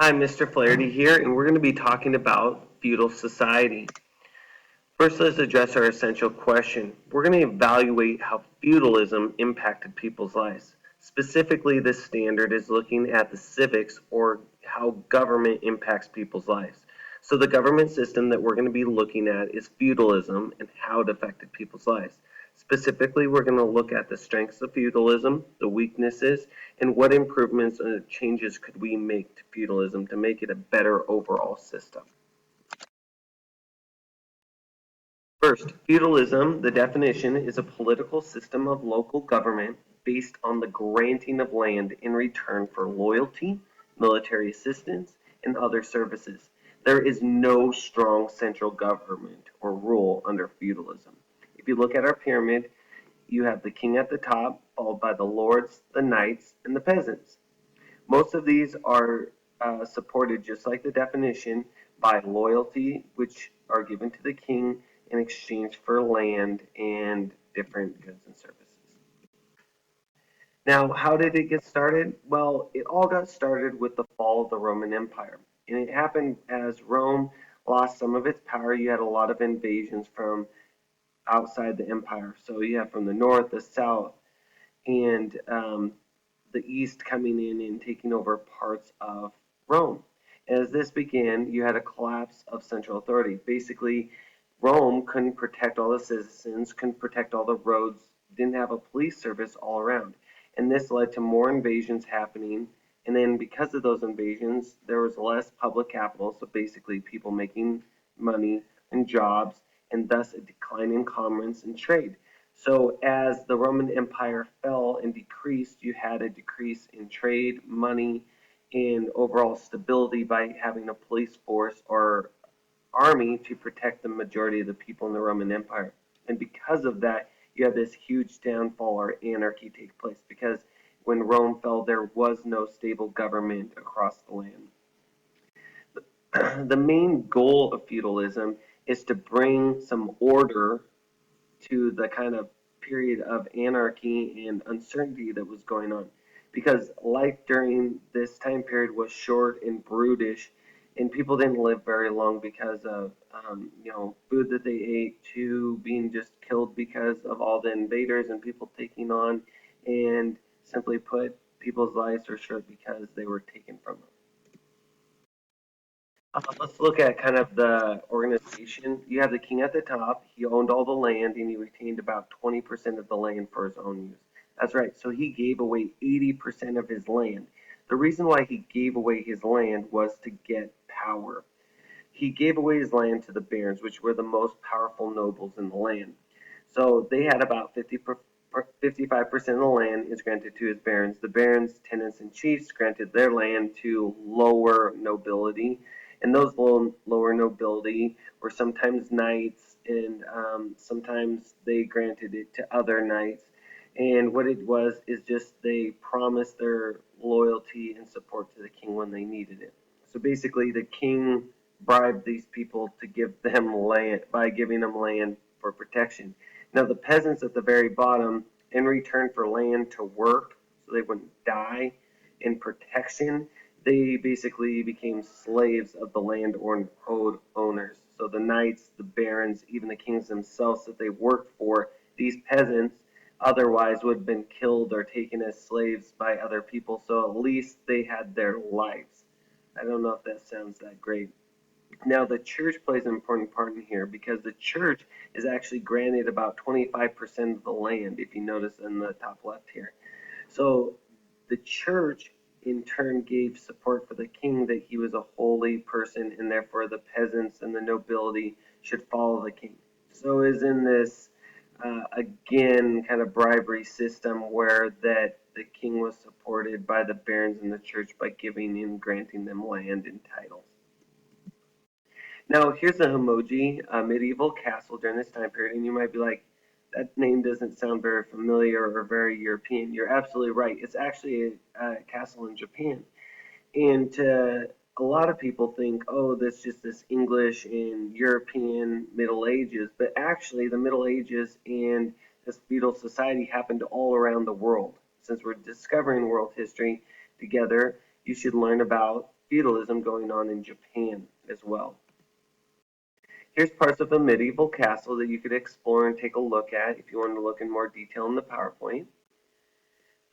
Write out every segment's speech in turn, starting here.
Hi, Mr. Flaherty here, and we're going to be talking about feudal society. First, let's address our essential question. We're going to evaluate how feudalism impacted people's lives. Specifically, this standard is looking at the civics, or how government impacts people's lives. So the government system that we're going to be looking at is feudalism and how it affected people's lives. Specifically, we're going to look at the strengths of feudalism, the weaknesses, and what improvements and changes could we make to feudalism to make it a better overall system. First, feudalism, the definition, is a political system of local government based on the granting of land in return for loyalty, military assistance, and other services. There is no strong central government or rule under feudalism. If you look at our pyramid, you have the king at the top, followed by the lords, the knights, and the peasants. Most of these are supported, just like the definition, by loyalty, which are given to the king in exchange for land and different goods and services. Now, how did it get started? Well, it all got started with the fall of the Roman Empire. And it happened as Rome lost some of its power. You had a lot of invasions from outside the empire. So you have from the north, the south, and the East coming in and taking over parts of Rome. As this began, you had a collapse of central authority. Basically, Rome couldn't protect all the citizens, couldn't protect all the roads, didn't have a police service all around. And this led to more invasions happening. And then because of those invasions, there was less public capital, so basically people making money and jobs, and thus a decline in commerce and trade. So as the Roman Empire fell and decreased, you had a decrease in trade, money, and overall stability by having a police force or army to protect the majority of the people in the Roman Empire. And because of that, you have this huge downfall or anarchy take place because when Rome fell, there was no stable government across the land. The main goal of feudalism is to bring some order to the kind of period of anarchy and uncertainty that was going on. Because life during this time period was short and brutish, and people didn't live very long because of food that they ate, to being just killed because of all the invaders and people taking on, and simply put, people's lives were short because they were taken from them. Let's look at kind of the organization. You have the king at the top. He owned all the land and he retained about 20% of the land for his own use. That's right. So he gave away 80% of his land. The reason why he gave away his land was to get power. He gave away his land to the barons, which were the most powerful nobles in the land. So they had about 55% of the land is granted to his barons. The barons, tenants, and chiefs granted their land to lower nobility, and those lower nobility were sometimes knights, and sometimes they granted it to other knights. And what it was is just they promised their loyalty and support to the king when they needed it. So basically, the king bribed these people to give them land by giving them land for protection. Now, the peasants at the very bottom, in return for land to work so they wouldn't die, in protection, they basically became slaves of the land owners. So the knights, the barons, even the kings themselves that they worked for, these peasants otherwise would have been killed or taken as slaves by other people. So at least they had their lives. I don't know if that sounds that great. Now, the church plays an important part in here because the church is actually granted about 25% of the land, if you notice in the top left here. So the church in turn gave support for the king that he was a holy person and therefore the peasants and the nobility should follow the king. So is in this again kind of bribery system where that the king was supported by the barons in the church by giving and granting them land and titles. Now, here's a emoji, a medieval castle during this time period, and you might be like, that name doesn't sound very familiar or very European. You're absolutely right. It's actually a castle in Japan. And a lot of people think, oh, that's just this English and European Middle Ages. But actually, the Middle Ages and this feudal society happened all around the world. Since we're discovering world history together, you should learn about feudalism going on in Japan as well. Here's parts of a medieval castle that you could explore and take a look at if you want to look in more detail in the PowerPoint.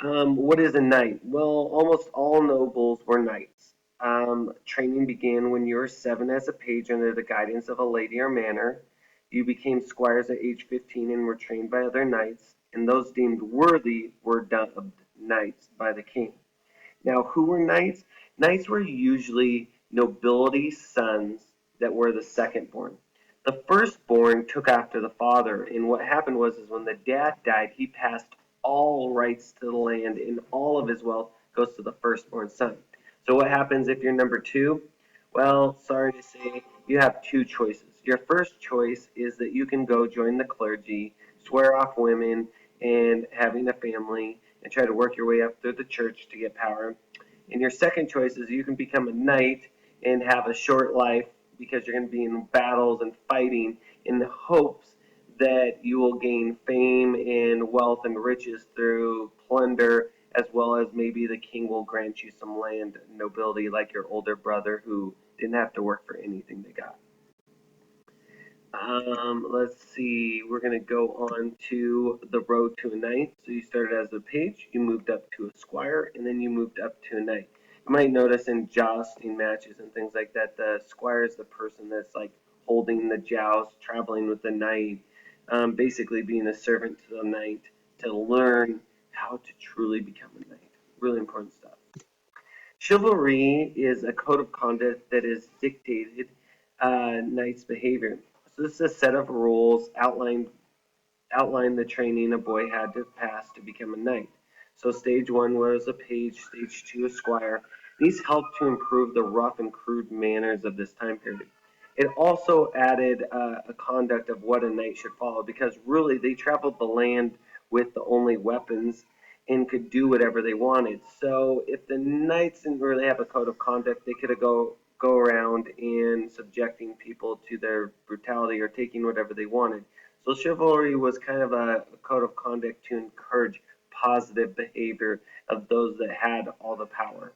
What is a knight? Well, almost all nobles were knights. Training began when you were 7 as a page under the guidance of a lady or manor. You became squires at age 15 and were trained by other knights, and those deemed worthy were dubbed knights by the king. Now, who were knights? Knights were usually nobility sons that were the second born. The firstborn took after the father, and what happened was is when the dad died, he passed all rights to the land, and all of his wealth goes to the firstborn son. So what happens if you're number two? Well, sorry to say, you have two choices. Your first choice is that you can go join the clergy, swear off women and having a family, and try to work your way up through the church to get power. And your second choice is you can become a knight and have a short life because you're going to be in battles and fighting in the hopes that you will gain fame and wealth and riches through plunder, as well as maybe the king will grant you some land nobility like your older brother who didn't have to work for anything they got. Let's see, we're going to go on to the road to a knight. So you started as a page, you moved up to a squire, and then you moved up to a knight. You might notice in jousting matches and things like that, the squire is the person that's like holding the joust, traveling with the knight, basically being a servant to the knight to learn how to truly become a knight. Really important stuff. Chivalry is a code of conduct that is dictated knight's behavior. So this is a set of rules outline the training a boy had to pass to become a knight. So stage one was a page, stage two a squire. These helped to improve the rough and crude manners of this time period. It also added a conduct of what a knight should follow because really they traveled the land with the only weapons and could do whatever they wanted. So if the knights didn't really have a code of conduct, they could go around and subjecting people to their brutality or taking whatever they wanted. So chivalry was kind of a code of conduct to encourage positive behavior of those that had all the power.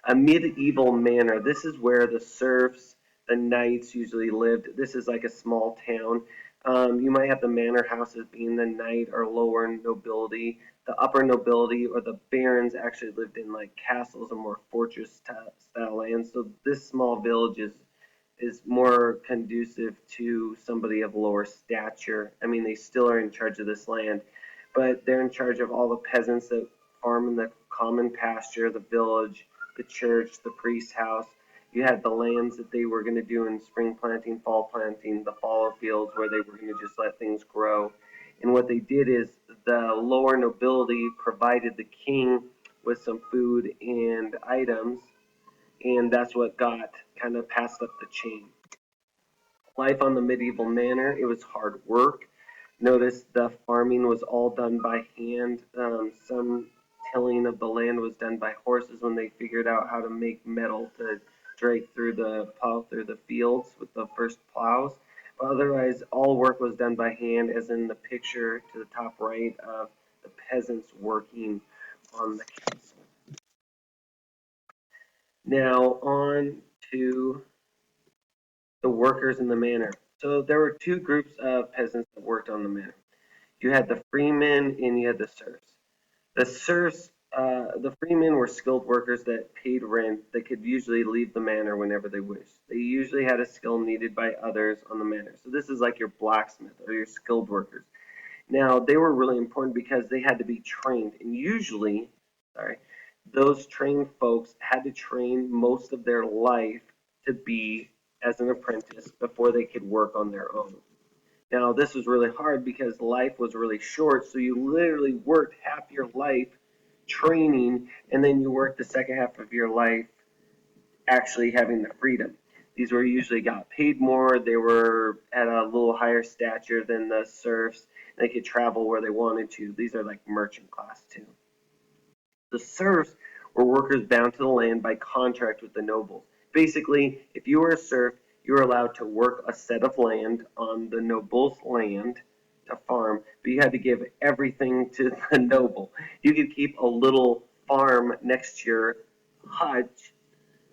A medieval manor. This is where the serfs, the knights usually lived. This is like a small town. You might have the manor houses being the knight or lower nobility. The upper nobility or the barons actually lived in like castles and more fortress style land. So this small village is more conducive to somebody of lower stature. I mean, they still are in charge of this land, but they're in charge of all the peasants that farm in the common pasture, the village, the church, the priest's house. You had the lands that they were going to do in spring planting, fall planting, the fallow fields where they were going to just let things grow. And what they did is the lower nobility provided the king with some food and items, and that's what got kind of passed up the chain. Life on the medieval manor, it was hard work. Notice the farming was all done by hand. Some tilling of the land was done by horses when they figured out how to make metal to drag through the plow through the fields with the first plows. But otherwise, all work was done by hand, as in the picture to the top right of the peasants working on the castle. Now on to the workers in the manor. So there were two groups of peasants that worked on the manor. You had the freemen and you had the serfs. The serfs, the freemen were skilled workers that paid rent that could usually leave the manor whenever they wished. They usually had a skill needed by others on the manor. So this is like your blacksmith or your skilled workers. Now, they were really important because they had to be trained, and usually, sorry, those trained folks had to train most of their life to be as an apprentice before they could work on their own. Now, this was really hard because life was really short, so you literally worked half your life training, and then you worked the second half of your life actually having the freedom. These were usually got paid more. They were at a little higher stature than the serfs. They could travel where they wanted to. These are like merchant class too. The serfs were workers bound to the land by contract with the nobles. Basically, if you were a serf, you were allowed to work a set of land on the noble's land to farm, but you had to give everything to the noble. You could keep a little farm next to your hut,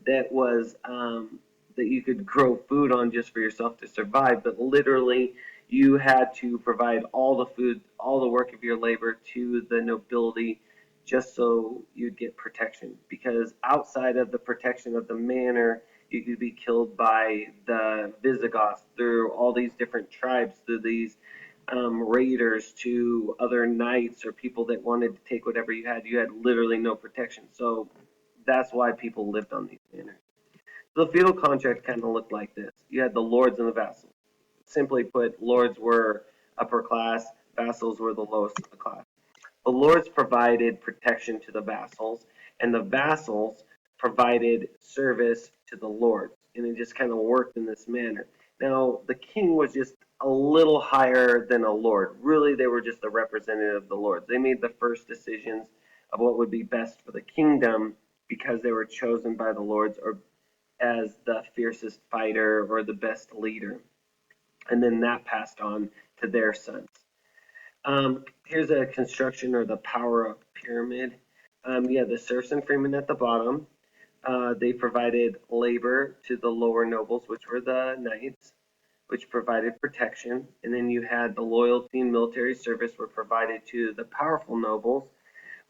that was that you could grow food on just for yourself to survive, but literally you had to provide all the food, all the work of your labor to the nobility just so you'd get protection. Because outside of the protection of the manor, you could be killed by the Visigoths through all these different tribes, through these raiders, to other knights or people that wanted to take whatever you had. You had literally no protection. So that's why people lived on these manors. So the feudal contract kind of looked like this. You had the lords and the vassals. Simply put, lords were upper class, vassals were the lowest of the class. The lords provided protection to the vassals, and the vassals provided service to the lords. And it just kind of worked in this manner. Now, the king was just a little higher than a lord. Really, they were just the representative of the lords. They made the first decisions of what would be best for the kingdom because they were chosen by the lords or as the fiercest fighter or the best leader. And then that passed on to their sons. Here's a construction or the power of pyramid. Yeah, the serfs and freemen at the bottom. They provided labor to the lower nobles, which were the knights, which provided protection. And then you had the loyalty and military service were provided to the powerful nobles,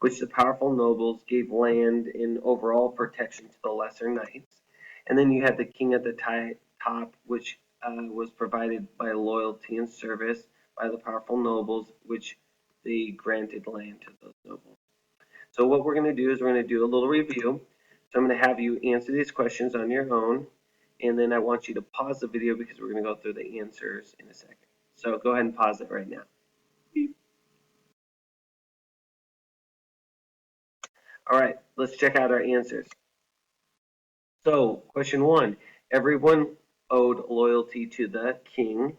which the powerful nobles gave land and overall protection to the lesser knights. And then you had the king at the top, which was provided by loyalty and service by the powerful nobles, which they granted land to those nobles. So what we're going to do is we're going to do a little review. So I'm going to have you answer these questions on your own, and then I want you to pause the video because we're going to go through the answers in a second. So go ahead and pause it right now. All right, let's check out our answers. So, question one, everyone owed loyalty to the king.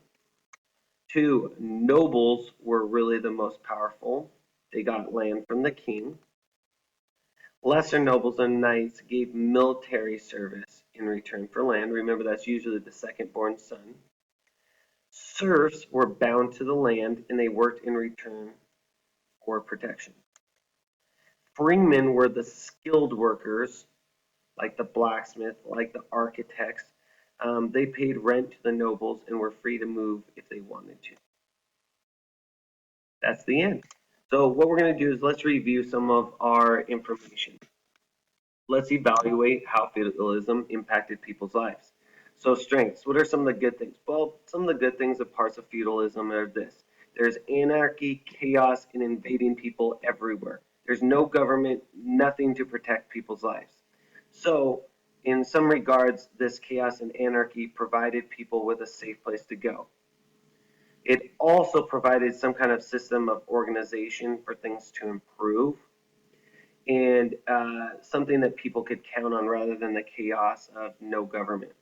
Two, nobles were really the most powerful. They got land from the king. Lesser nobles and knights gave military service in return for land. Remember, that's usually the second born son. Serfs were bound to the land and they worked in return for protection. Freemen were the skilled workers, like the blacksmith, like the architects. They paid rent to the nobles and were free to move if they wanted to. That's the end. So what we're going to do is let's review some of our information. Let's evaluate how feudalism impacted people's lives. So strengths, what are some of the good things? Well, some of the good things of parts of feudalism are this. There's anarchy, chaos, and invading people everywhere. There's no government, nothing to protect people's lives. So in some regards, this chaos and anarchy provided people with a safe place to go. It also provided some kind of system of organization for things to improve and something that people could count on rather than the chaos of no government.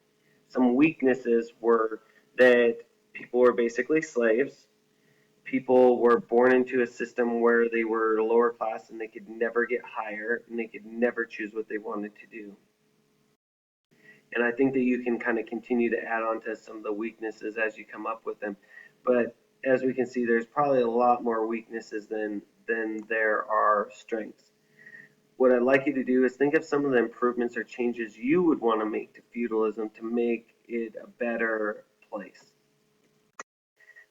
Some weaknesses were that people were basically slaves. People were born into a system where they were lower class and they could never get higher and they could never choose what they wanted to do. And I think that you can kind of continue to add on to some of the weaknesses as you come up with them. But as we can see, there's probably a lot more weaknesses than there are strengths. What I'd like you to do is think of some of the improvements or changes you would want to make to feudalism to make it a better place.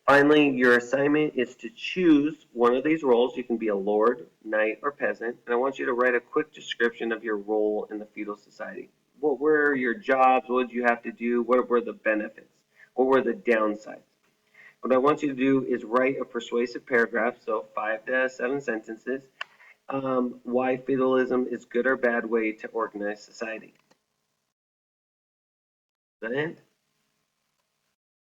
Finally, your assignment is to choose one of these roles. You can be a lord, knight, or peasant, and I want you to write a quick description of your role in the feudal society. What were your jobs? What did you have to do? What were the benefits? What were the downsides? What I want you to do is write a persuasive paragraph, so 5 to 7 sentences, why feudalism is a good or bad way to organize society. Does that end?